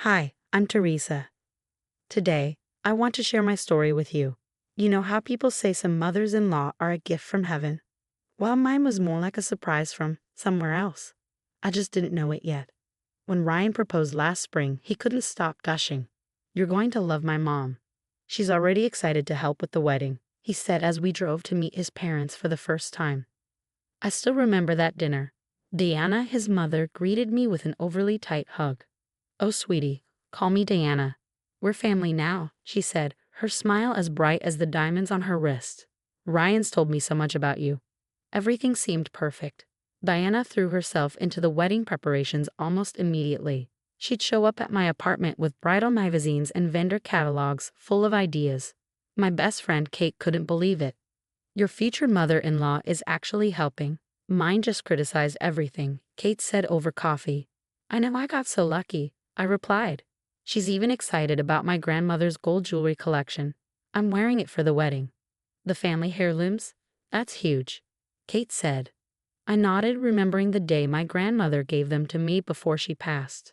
Hi, I'm Teresa. Today, I want to share my story with you. You know how people say some mothers-in-law are a gift from heaven? Well, mine was more like a surprise from somewhere else. I just didn't know it yet. When Ryan proposed last spring, he couldn't stop gushing. "You're going to love my mom. She's already excited to help with the wedding," he said as we drove to meet his parents for the first time. I still remember that dinner. Diana, his mother, greeted me with an overly tight hug. "Oh, sweetie, call me Diana. We're family now," she said, her smile as bright as the diamonds on her wrist. "Ryan's told me so much about you." Everything seemed perfect. Diana threw herself into the wedding preparations almost immediately. She'd show up at my apartment with bridal magazines and vendor catalogs full of ideas. My best friend Kate couldn't believe it. "Your future mother-in-law is actually helping. Mine just criticized everything," Kate said over coffee. "I know, I got so lucky," I replied. "She's even excited about my grandmother's gold jewelry collection. I'm wearing it for the wedding." "The family heirlooms? That's huge," Kate said. I nodded, remembering the day my grandmother gave them to me before she passed.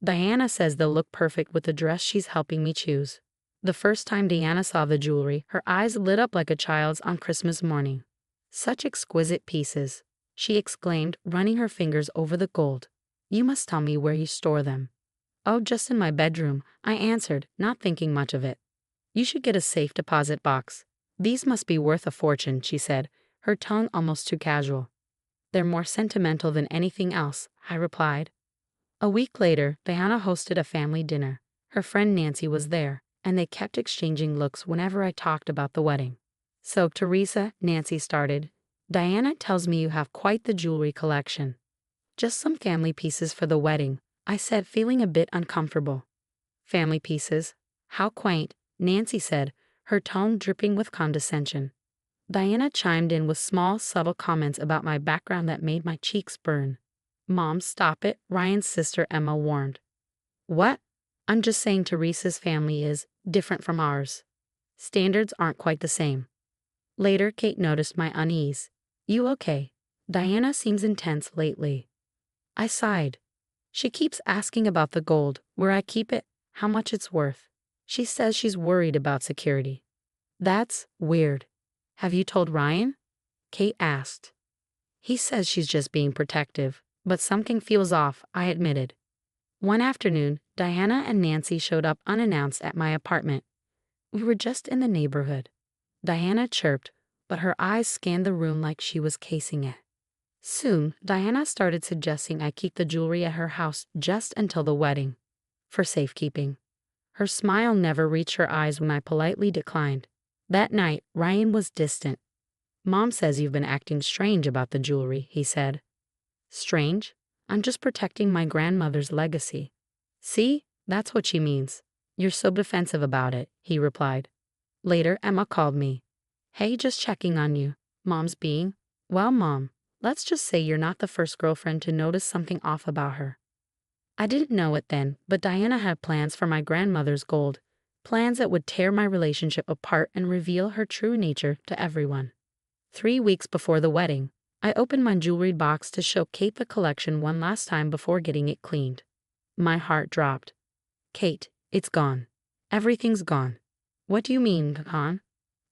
"Diana says they'll look perfect with the dress she's helping me choose." The first time Diana saw the jewelry, her eyes lit up like a child's on Christmas morning. "Such exquisite pieces," she exclaimed, running her fingers over the gold. "You must tell me where you store them." "Oh, just in my bedroom," I answered, not thinking much of it. "You should get a safe deposit box. These must be worth a fortune," she said, her tone almost too casual. "They're more sentimental than anything else," I replied. A week later, Diana hosted a family dinner. Her friend Nancy was there, and they kept exchanging looks whenever I talked about the wedding. "So, Teresa," Nancy started, "Diana tells me you have quite the jewelry collection." "Just some family pieces for the wedding," I said, feeling a bit uncomfortable. "Family pieces? How quaint," Nancy said, her tone dripping with condescension. Diana chimed in with small, subtle comments about my background that made my cheeks burn. "Mom, stop it," Ryan's sister Emma warned. "What?" "I'm just saying Teresa's family is different from ours. Standards aren't quite the same." Later, Kate noticed my unease. "You okay? Diana seems intense lately." I sighed. "She keeps asking about the gold, where I keep it, how much it's worth. She says she's worried about security." "That's weird. Have you told Ryan?" Kate asked. "He says she's just being protective, but something feels off," I admitted. One afternoon, Diana and Nancy showed up unannounced at my apartment. We were just in the neighborhood. Diana chirped, but her eyes scanned the room like she was casing it. Soon, Diana started suggesting I keep the jewelry at her house just until the wedding, for safekeeping. Her smile never reached her eyes when I politely declined. That night, Ryan was distant. "Mom says you've been acting strange about the jewelry," he said. "Strange? I'm just protecting my grandmother's legacy." "See? That's what she means. You're so defensive about it," he replied. Later, Emma called me. "Hey, just checking on you. Mom's being..." "Well, Mom, let's just say you're not the first girlfriend to notice something off about her." I didn't know it then, but Diana had plans for my grandmother's gold, plans that would tear my relationship apart and reveal her true nature to everyone. 3 weeks before the wedding, I opened my jewelry box to show Kate the collection one last time before getting it cleaned. My heart dropped. "Kate, it's gone. Everything's gone." "What do you mean, gone?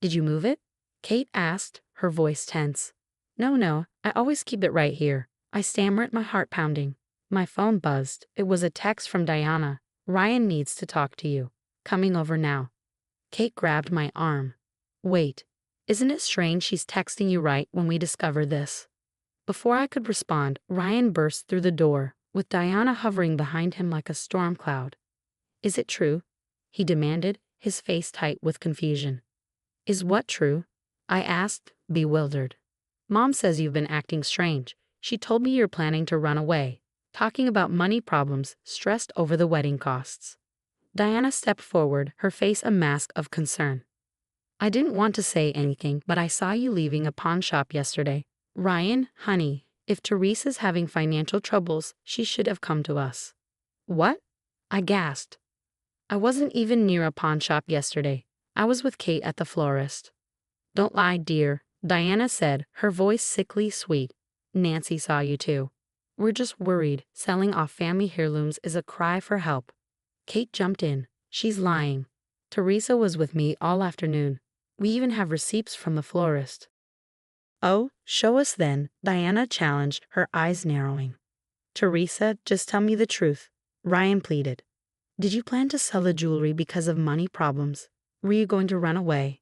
Did you move it?" Kate asked, her voice tense. No, I always keep it right here." I stammered, my heart pounding. My phone buzzed. It was a text from Diana. "Ryan needs to talk to you. Coming over now." Kate grabbed my arm. "Wait, isn't it strange she's texting you right when we discover this?" Before I could respond, Ryan burst through the door, with Diana hovering behind him like a storm cloud. "Is it true?" he demanded, his face tight with confusion. "Is what true?" I asked, bewildered. "Mom says you've been acting strange. She told me you're planning to run away, talking about money problems, stressed over the wedding costs." Diana stepped forward, her face a mask of concern. "I didn't want to say anything, but I saw you leaving a pawn shop yesterday. Ryan, honey, if Teresa's having financial troubles, she should have come to us." "What?" I gasped. "I wasn't even near a pawn shop yesterday. I was with Kate at the florist." "Don't lie, dear," Diana said, her voice sickly sweet. "Nancy saw you too. We're just worried. Selling off family heirlooms is a cry for help." Kate jumped in. She's lying. Teresa was with me all afternoon. We even have receipts from the florist. Oh, show us then, Diana challenged, her eyes narrowing. Teresa, just tell me the truth, Ryan pleaded. Did you plan to sell the jewelry because of money problems? Were you going to run away?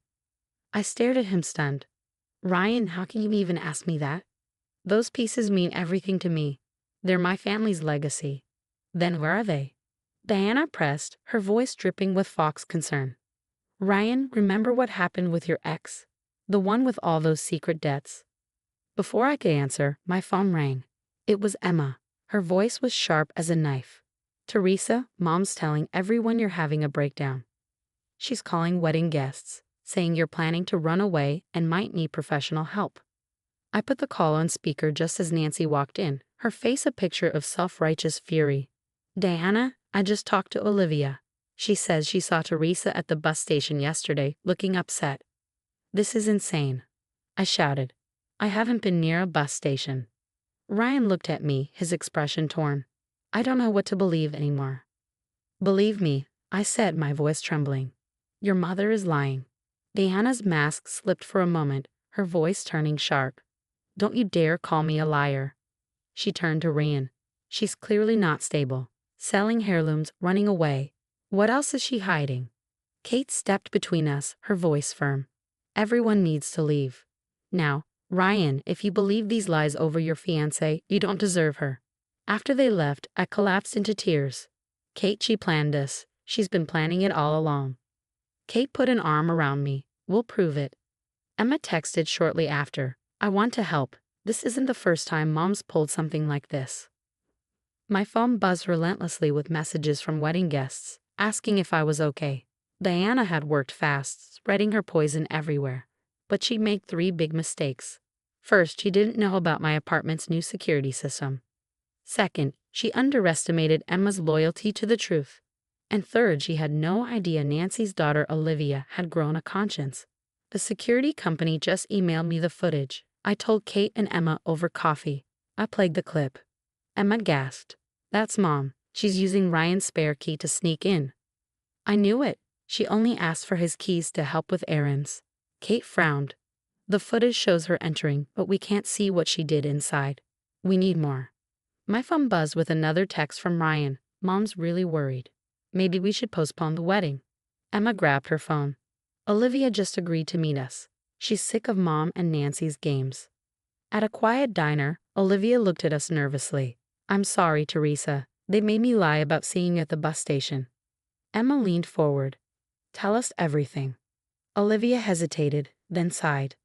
I stared at him stunned. Ryan, how can you even ask me that? Those pieces mean everything to me. They're my family's legacy. Then where are they? Diana pressed, her voice dripping with Fox concern. Ryan, remember what happened with your ex? The one with all those secret debts. Before I could answer, my phone rang. It was Emma. Her voice was sharp as a knife. Teresa, Mom's telling everyone you're having a breakdown. She's calling wedding guests, saying you're planning to run away and might need professional help. I put the call on speaker just as Nancy walked in, her face a picture of self-righteous fury. Diana, I just talked to Olivia. She says she saw Teresa at the bus station yesterday, looking upset. This is insane. I shouted. I haven't been near a bus station. Ryan looked at me, his expression torn. I don't know what to believe anymore. Believe me, I said, my voice trembling. Your mother is lying. Diana's mask slipped for a moment, her voice turning sharp. Don't you dare call me a liar. She turned to Ryan. She's clearly not stable. Selling heirlooms, running away. What else is she hiding? Kate stepped between us, her voice firm. Everyone needs to leave. Now, Ryan, if you believe these lies over your fiancée, you don't deserve her. After they left, I collapsed into tears. Kate, she planned this. She's been planning it all along. Kate put an arm around me. We'll prove it. Emma texted shortly after. I want to help. This isn't the first time Mom's pulled something like this. My phone buzzed relentlessly with messages from wedding guests, asking if I was okay. Diana had worked fast, spreading her poison everywhere. But she made 3 big mistakes. First, she didn't know about my apartment's new security system. Second, she underestimated Emma's loyalty to the truth. And third, she had no idea Nancy's daughter Olivia had grown a conscience. The security company just emailed me the footage. I told Kate and Emma over coffee. I played the clip. Emma gasped. That's Mom. She's using Ryan's spare key to sneak in. I knew it. She only asked for his keys to help with errands. Kate frowned. The footage shows her entering, but we can't see what she did inside. We need more. My phone buzzed with another text from Ryan. Mom's really worried. Maybe we should postpone the wedding. Emma grabbed her phone. Olivia just agreed to meet us. She's sick of Mom and Nancy's games. At a quiet diner, Olivia looked at us nervously. I'm sorry, Teresa. They made me lie about seeing you at the bus station. Emma leaned forward. Tell us everything. Olivia hesitated, then sighed.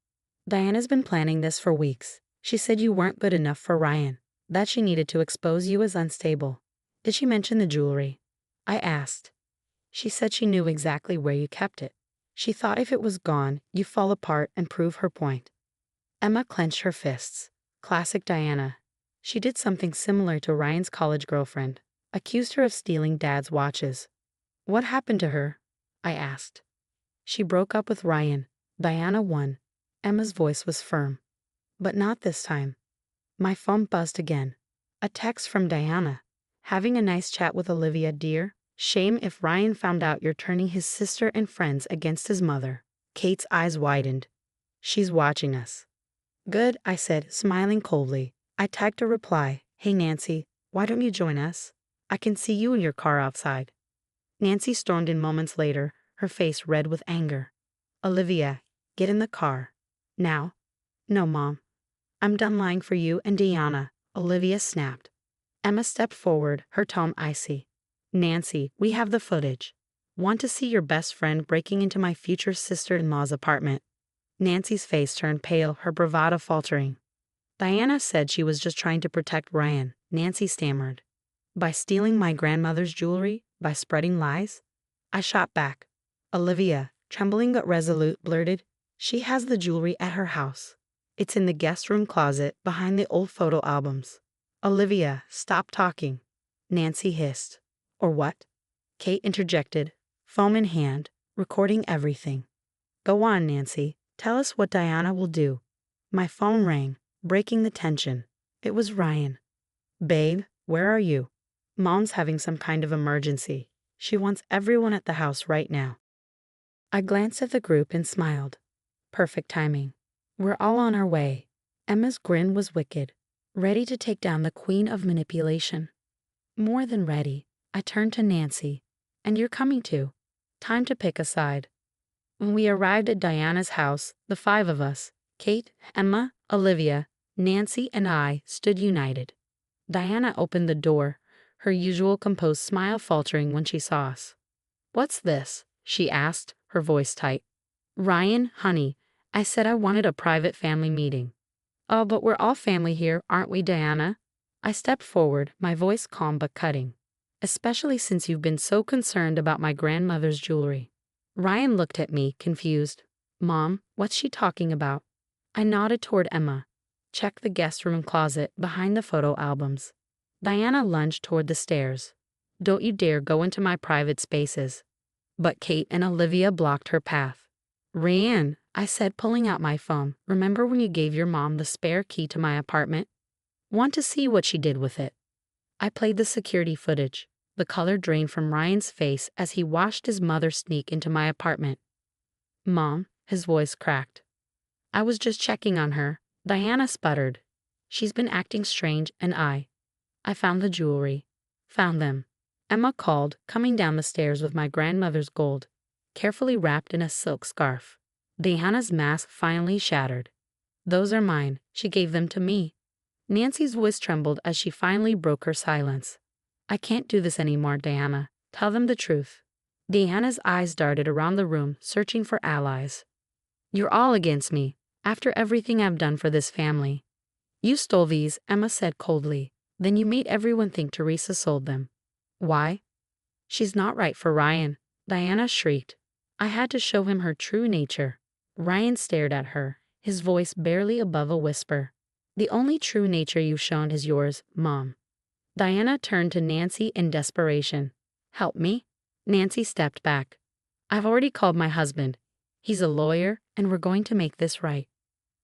Diana's been planning this for weeks. She said you weren't good enough for Ryan, that she needed to expose you as unstable. Did she mention the jewelry? I asked. She said she knew exactly where you kept it. She thought if it was gone, you'd fall apart and prove her point. Emma clenched her fists. Classic Diana. She did something similar to Ryan's college girlfriend, accused her of stealing Dad's watches. What happened to her? I asked. She broke up with Ryan. Diana won. Emma's voice was firm. But not this time. My phone buzzed again. A text from Diana. Having a nice chat with Olivia, dear. Shame if Ryan found out you're turning his sister and friends against his mother. Kate's eyes widened. She's watching us. Good, I said, smiling coldly. I typed a reply. Hey Nancy, why don't you join us? I can see you in your car outside. Nancy stormed in moments later, her face red with anger. Olivia, get in the car. Now. No, Mom. I'm done lying for you and Diana, Olivia snapped. Emma stepped forward, her tone icy. Nancy, we have the footage. Want to see your best friend breaking into my future sister-in-law's apartment? Nancy's face turned pale, her bravado faltering. Diana said she was just trying to protect Ryan, Nancy stammered. By stealing my grandmother's jewelry? By spreading lies? I shot back. Olivia, trembling but resolute, blurted, she has the jewelry at her house. It's in the guest room closet behind the old photo albums. Olivia, stop talking. Nancy hissed. Or what? Kate interjected, phone in hand, recording everything. Go on, Nancy. Tell us what Diana will do. My phone rang, breaking the tension. It was Ryan. Babe, where are you? Mom's having some kind of emergency. She wants everyone at the house right now. I glanced at the group and smiled. Perfect timing. We're all on our way. Emma's grin was wicked, ready to take down the queen of manipulation. More than ready, I turned to Nancy. And you're coming too. Time to pick a side. When we arrived at Diana's house, the five of us, Kate, Emma, Olivia, Nancy, and I, stood united. Diana opened the door, her usual composed smile faltering when she saw us. "What's this?" she asked, her voice tight. "Ryan, honey, I said I wanted a private family meeting." "Oh, but we're all family here, aren't we, Diana?" I stepped forward, my voice calm but cutting. "Especially since you've been so concerned about my grandmother's jewelry." Ryan looked at me, confused. "Mom, what's she talking about?" I nodded toward Emma. "Check the guest room closet behind the photo albums." Diana lunged toward the stairs. "Don't you dare go into my private spaces." But Kate and Olivia blocked her path. "Ryan," I said, pulling out my phone, "remember when you gave your mom the spare key to my apartment? Want to see what she did with it?" I played the security footage. The color drained from Ryan's face as he watched his mother sneak into my apartment. "Mom," his voice cracked. "I was just checking on her," Diana sputtered. "She's been acting strange, and I found the jewelry. Found them," Emma called, coming down the stairs with my grandmother's gold, carefully wrapped in a silk scarf. Diana's mask finally shattered. "Those are mine. She gave them to me." Nancy's voice trembled as she finally broke her silence. "I can't do this anymore, Diana. Tell them the truth." Diana's eyes darted around the room, searching for allies. "You're all against me, after everything I've done for this family." "You stole these," Emma said coldly. "Then you made everyone think Teresa sold them." "Why?" "She's not right for Ryan," Diana shrieked. "I had to show him her true nature." Ryan stared at her, his voice barely above a whisper. "The only true nature you've shown is yours, Mom." Diana turned to Nancy in desperation. "Help me?" Nancy stepped back. "I've already called my husband. He's a lawyer, and we're going to make this right."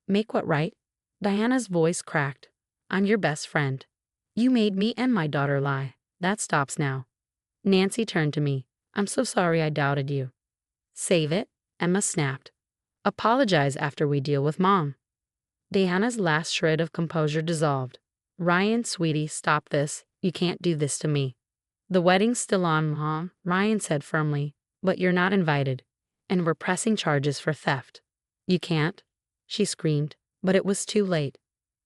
"Make what right?" Diana's voice cracked. "I'm your best friend. You made me and my daughter lie. That stops now." Nancy turned to me. "I'm so sorry I doubted you." "Save it," Emma snapped. "Apologize after we deal with Mom." Diana's last shred of composure dissolved. "Ryan, sweetie, stop this. You can't do this to me." "The wedding's still on, Mom," Ryan said firmly, "but you're not invited, and we're pressing charges for theft." "You can't," she screamed, but it was too late.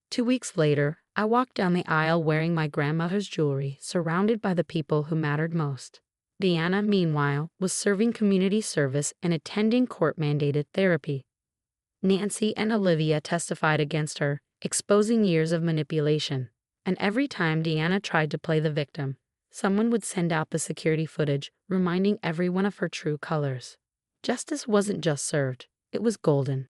2 weeks later, I walked down the aisle wearing my grandmother's jewelry, surrounded by the people who mattered most. Diana, meanwhile, was serving community service and attending court-mandated therapy. Nancy and Olivia testified against her, exposing years of manipulation. And every time Diana tried to play the victim, someone would send out the security footage, reminding everyone of her true colors. Justice wasn't just served, it was golden.